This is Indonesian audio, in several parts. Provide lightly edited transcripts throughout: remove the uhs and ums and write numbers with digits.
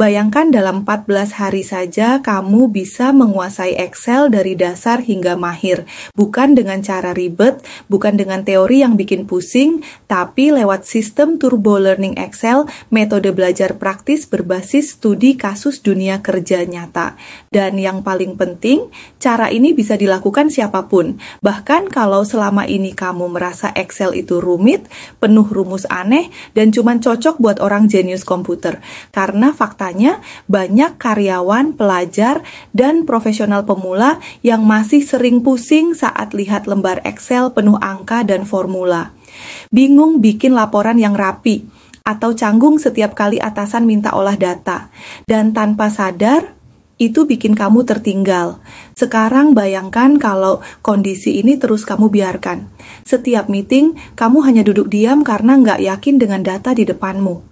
Bayangkan dalam 14 hari saja kamu bisa menguasai Excel dari dasar hingga mahir. Bukan dengan cara ribet, bukan dengan teori yang bikin pusing, tapi lewat sistem Turbo Learning Excel, metode belajar praktis berbasis studi kasus dunia kerja nyata. Dan yang paling penting, cara ini bisa dilakukan siapapun. Bahkan kalau selama ini kamu merasa Excel itu rumit, penuh rumus aneh, dan cuma cocok buat orang jenius komputer. Karena faktanya banyak karyawan, pelajar, dan profesional pemula yang masih sering pusing saat lihat lembar Excel penuh angka dan formula. Bingung bikin laporan yang rapi, atau canggung setiap kali atasan minta olah data. Dan tanpa sadar, itu bikin kamu tertinggal. Sekarang bayangkan kalau kondisi ini terus kamu biarkan. Setiap meeting, kamu hanya duduk diam karena nggak yakin dengan data di depanmu.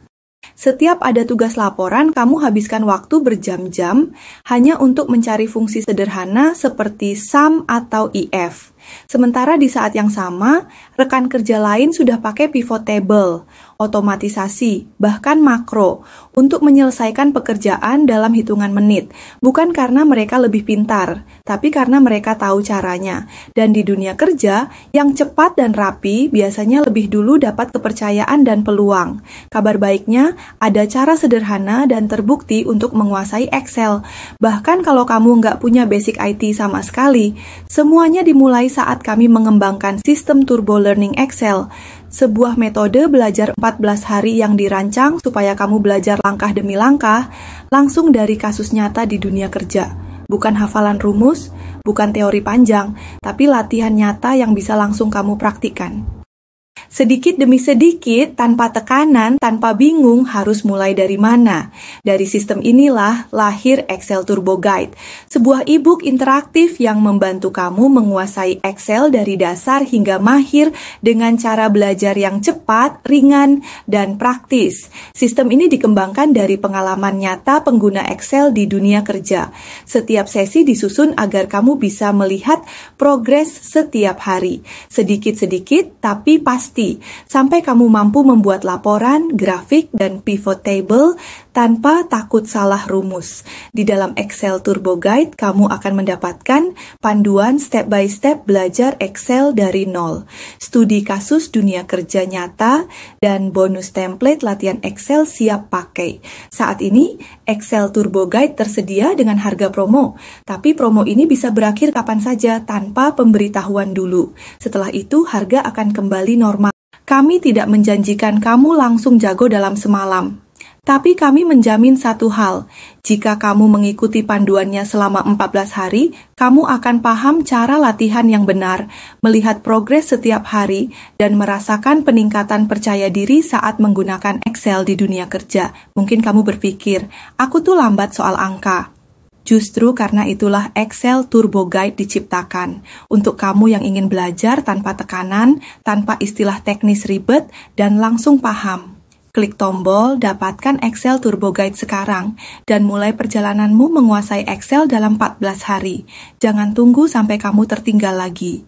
Setiap ada tugas laporan, kamu habiskan waktu berjam-jam hanya untuk mencari fungsi sederhana seperti sum atau if. Sementara di saat yang sama, rekan kerja lain sudah pakai pivot table, otomatisasi, bahkan makro untuk menyelesaikan pekerjaan dalam hitungan menit. Bukan karena mereka lebih pintar, tapi karena mereka tahu caranya. Dan di dunia kerja, yang cepat dan rapi biasanya lebih dulu dapat kepercayaan dan peluang. Kabar baiknya, ada cara sederhana dan terbukti untuk menguasai Excel. Bahkan kalau kamu nggak punya basic IT sama sekali, semuanya dimulai saat kami mengembangkan sistem Turbo Learning Excel, sebuah metode belajar 14 hari yang dirancang supaya kamu belajar langkah demi langkah, langsung dari kasus nyata di dunia kerja. Bukan hafalan rumus, bukan teori panjang, tapi latihan nyata yang bisa langsung kamu praktikkan. Sedikit demi sedikit, tanpa tekanan, tanpa bingung harus mulai dari mana. Dari sistem inilah lahir Excel Turbo Guide, sebuah e-book interaktif yang membantu kamu menguasai Excel dari dasar hingga mahir dengan cara belajar yang cepat, ringan, dan praktis. Sistem ini dikembangkan dari pengalaman nyata pengguna Excel di dunia kerja. Setiap sesi disusun agar kamu bisa melihat progres setiap hari. Sedikit-sedikit, tapi pasti. Sampai kamu mampu membuat laporan, grafik, dan pivot table tanpa takut salah rumus. Di dalam Excel Turbo Guide, kamu akan mendapatkan panduan step by step belajar Excel dari nol, studi kasus dunia kerja nyata, dan bonus template latihan Excel siap pakai. Saat ini, Excel Turbo Guide tersedia dengan harga promo, tapi promo ini bisa berakhir kapan saja tanpa pemberitahuan dulu. Setelah itu, harga akan kembali normal. Kami tidak menjanjikan kamu langsung jago dalam semalam. Tapi kami menjamin satu hal, jika kamu mengikuti panduannya selama 14 hari, kamu akan paham cara latihan yang benar, melihat progres setiap hari, dan merasakan peningkatan percaya diri saat menggunakan Excel di dunia kerja. Mungkin kamu berpikir, aku tuh lambat soal angka. Justru karena itulah Excel Turbo Guide diciptakan untuk kamu yang ingin belajar tanpa tekanan, tanpa istilah teknis ribet, dan langsung paham. Klik tombol dapatkan Excel Turbo Guide sekarang dan mulai perjalananmu menguasai Excel dalam 14 hari. Jangan tunggu sampai kamu tertinggal lagi.